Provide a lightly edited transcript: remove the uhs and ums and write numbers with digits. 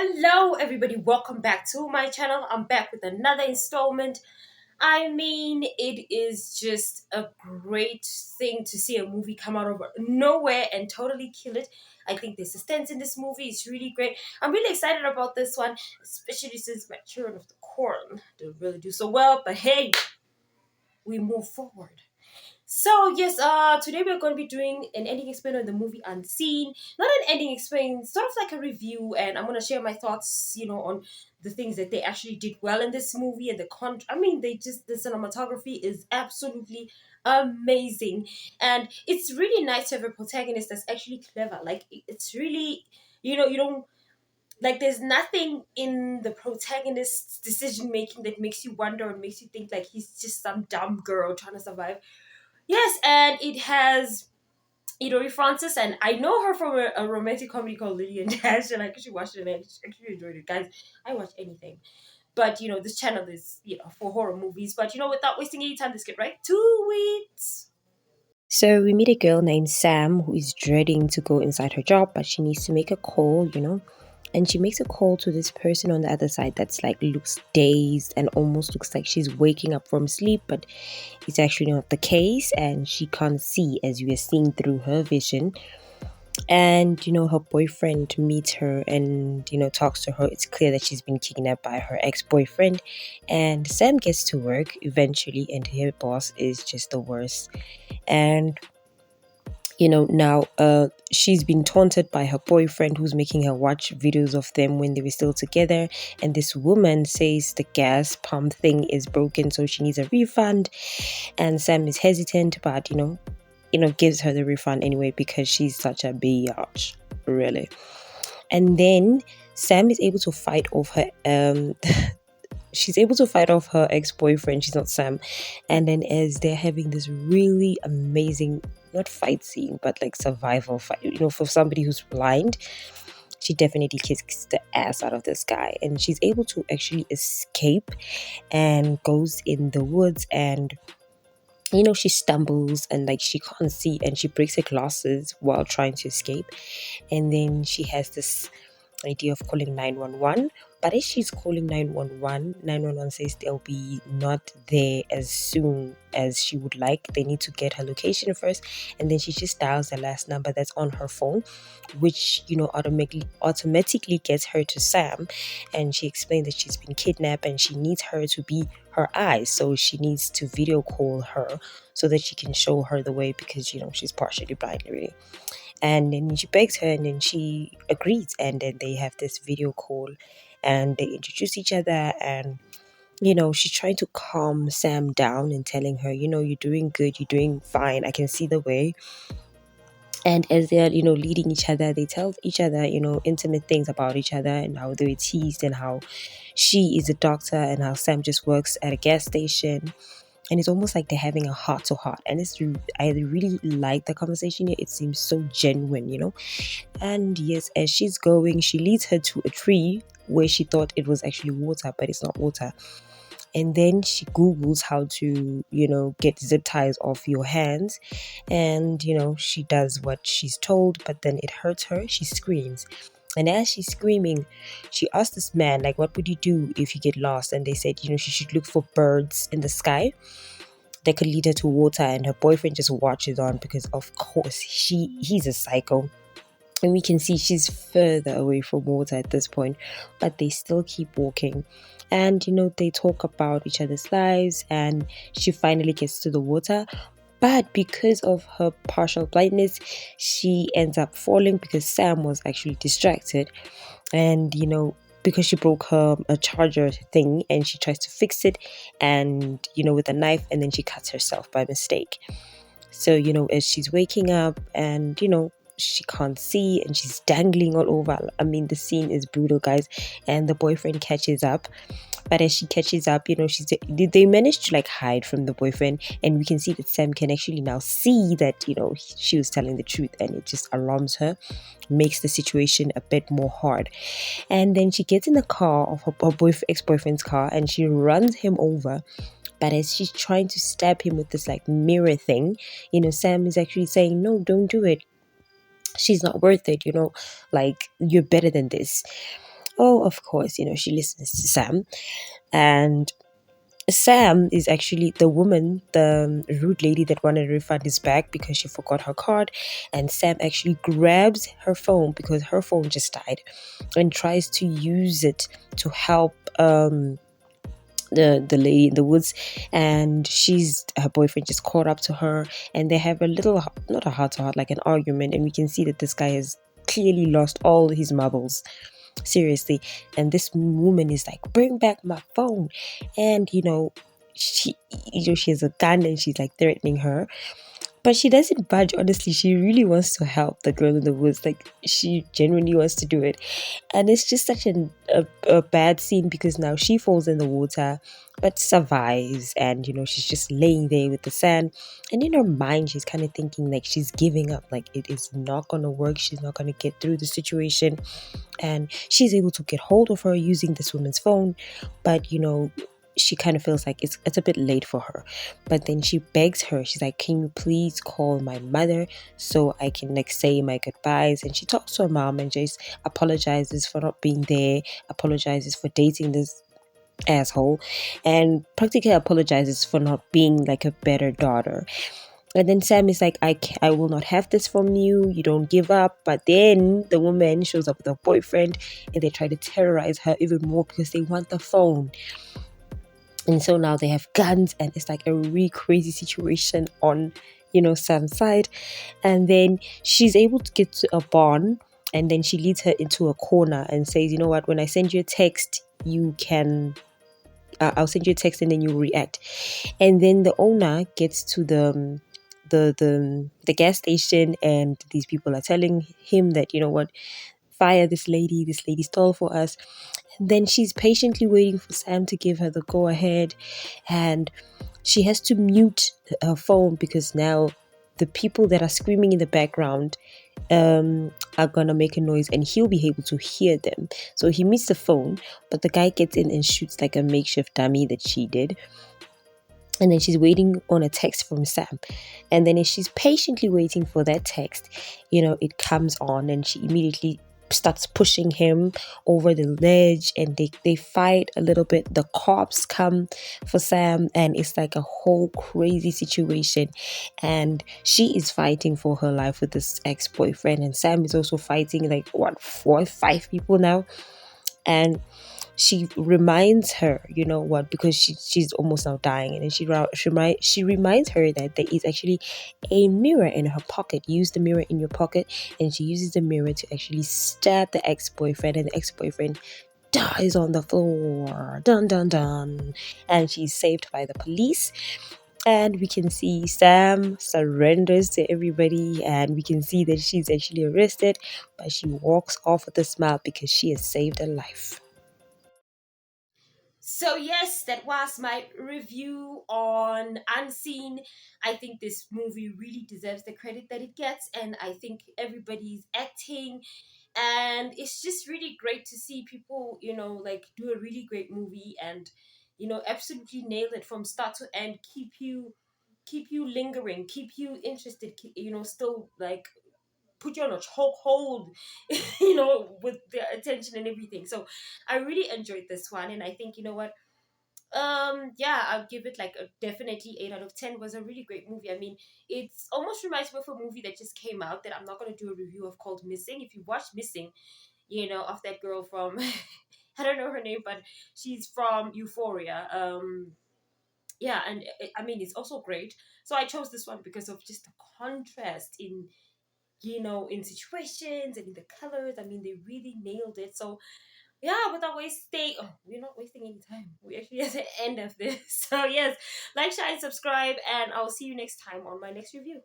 Hello, everybody. Welcome back to my channel. I'm back with another installment. I mean, it is just a great thing to see a movie come out of nowhere and totally kill it. I think the suspense in this movie is really great. I'm really excited about this one, especially since my Children of the Corn didn't really do so well. But hey, we move forward. So yes, today we're going to be doing an ending explain on the movie Unseen. Not an ending explain, sort of like a review, and I'm going to share my thoughts, on the things that they actually did well in this movie and I mean, the cinematography is absolutely amazing, and it's really nice to have a protagonist that's actually clever. Like it's really, you don't like there's nothing in the protagonist's decision making that makes you wonder and makes you think like he's just some dumb girl trying to survive. Yes, and it has Idori Francis, and I know her from a romantic comedy called Lily and Dash, and I actually watched it and I actually enjoyed it. Guys, I watch anything. But, this channel is, for horror movies. But, without wasting any time, let's get right to it. So we meet a girl named Sam who is dreading to go inside her job, but she needs to make a call, And she makes a call to this person on the other side that's like looks dazed and almost looks like she's waking up from sleep, but it's actually not the case, and she can't see as we are seeing through her vision. And her boyfriend meets her and talks to her. It's clear that she's been kidnapped by her ex-boyfriend, and Sam gets to work eventually, and her boss is just the worst. And now she's been taunted by her boyfriend who's making her watch videos of them when they were still together, and this woman says the gas pump thing is broken, so she needs a refund. And Sam is hesitant, but gives her the refund anyway because she's such a biatch, really. And then Sam is able to fight off her she's able to fight off her ex-boyfriend. She's not Sam. And then as they're having this really amazing, not fight scene, but like survival fight, for somebody who's blind, she definitely kicks the ass out of this guy, and she's able to actually escape and goes in the woods. And she stumbles and like she can't see, and she breaks her glasses while trying to escape. And then she has this idea of calling 911. But as she's calling 911, 911 says they'll be not there as soon as she would like. They need to get her location first. And then she just dials the last number that's on her phone, which, automatically gets her to Sam. And she explained that she's been kidnapped and she needs her to be her eyes. So she needs to video call her so that she can show her the way because, she's partially blind, really. And then she begs her, and then she agrees, and then they have this video call and they introduce each other. And she's trying to calm Sam down and telling her, you're doing good, you're doing fine, I can see the way. And as they're leading each other, they tell each other intimate things about each other, and how they were teased, and how she is a doctor and how Sam just works at a gas station. And it's almost like they're having a heart to heart, and I really like the conversation here. It seems so genuine. And yes, as she's going, she leads her to a tree where she thought it was actually water, but it's not water. And then she googles how to get zip ties off your hands. And she does what she's told, but then it hurts her. She screams. And as she's screaming, she asked this man, like, what would you do if you get lost? And they said, she should look for birds in the sky that could lead her to water. And her boyfriend just watches on because, of course, he's a psycho. And we can see she's further away from water at this point, but they still keep walking. And, they talk about each other's lives, and she finally gets to the water. But because of her partial blindness, she ends up falling because Sam was actually distracted. And, because she broke a charger thing, and she tries to fix it, and, with a knife, and then she cuts herself by mistake. So, as she's waking up and, she can't see and she's dangling all over. I mean, the scene is brutal, guys. And the boyfriend catches up. But as she catches up, they manage to like hide from the boyfriend, and we can see that Sam can actually now see that she was telling the truth, and it just alarms her, makes the situation a bit more hard. And then she gets in the car of her ex-boyfriend's car, and she runs him over. But as she's trying to stab him with this like mirror thing, Sam is actually saying, no, don't do it. She's not worth it, like you're better than this. Oh, of course, she listens to Sam. And Sam is actually the woman, the rude lady that wanted to refund his bag because she forgot her card. And Sam actually grabs her phone because her phone just died and tries to use it to help the lady in the woods. And her boyfriend just caught up to her, and they have a little, not a heart to heart, like an argument. And we can see that this guy has clearly lost all his marbles, seriously. And this woman is like, bring back my phone. And she she has a gun and she's like threatening her, but she doesn't budge. Honestly, she really wants to help the girl in the woods. Like, she genuinely wants to do it. And it's just such a bad scene because now she falls in the water but survives. And she's just laying there with the sand, and in her mind she's kind of thinking like she's giving up, like it is not going to work, she's not going to get through the situation. And she's able to get hold of her using this woman's phone, but she kind of feels like it's a bit late for her. But then she begs her, she's like, can you please call my mother so I can like say my goodbyes? And she talks to her mom and just apologizes for not being there, apologizes for dating this asshole, and practically apologizes for not being like a better daughter. And then Sam is like, I will not have this from you. You don't give up. But then the woman shows up with her boyfriend and they try to terrorize her even more because they want the phone. And so now they have guns, and it's like a really crazy situation on, Sam's side. And then she's able to get to a barn, and then she leads her into a corner and says, you know what, when I send you a text, you can I'll send you a text and then you react. And then the owner gets to the gas station, and these people are telling him that, you know what, fire this lady stole for us. And then she's patiently waiting for Sam to give her the go ahead, and she has to mute her phone because now the people that are screaming in the background are gonna make a noise, and he'll be able to hear them. So he mutes the phone, but the guy gets in and shoots like a makeshift dummy that she did. And then she's waiting on a text from Sam. And then as she's patiently waiting for that text, it comes on, and she immediately starts pushing him over the ledge, and they fight a little bit. The cops come for Sam, and it's like a whole crazy situation. And she is fighting for her life with this ex-boyfriend, and Sam is also fighting like what, 4 or 5 people now. And she reminds her, because she's almost now dying, and then she reminds her that there is actually a mirror in her pocket. Use the mirror in your pocket. And she uses the mirror to actually stab the ex-boyfriend, and the ex-boyfriend dies on the floor. Dun dun dun. And she's saved by the police. And we can see Sam surrenders to everybody, and we can see that she's actually arrested, but she walks off with a smile because she has saved a life. So yes, that was my review on Unseen. I think this movie really deserves the credit that it gets, and I think everybody's acting, and it's just really great to see people, like do a really great movie and absolutely nail it from start to end, keep you lingering, keep you interested, still like put you on a chokehold, with their attention and everything. So I really enjoyed this one, and I think, you know what, yeah, I'll give it like a definitely 8 out of 10. It was a really great movie. I mean, it's almost reminds me of a movie that just came out that I'm not gonna do a review of, called Missing. If you watch Missing, of that girl from I don't know her name, but she's from Euphoria. Yeah, and I mean, it's also great. So I chose this one because of just the contrast in in situations and in the colors. I mean, they really nailed it. So yeah, without wasting, oh, we're not wasting any time. We actually at the end of this. So yes, like, share, and subscribe, and I'll see you next time on my next review.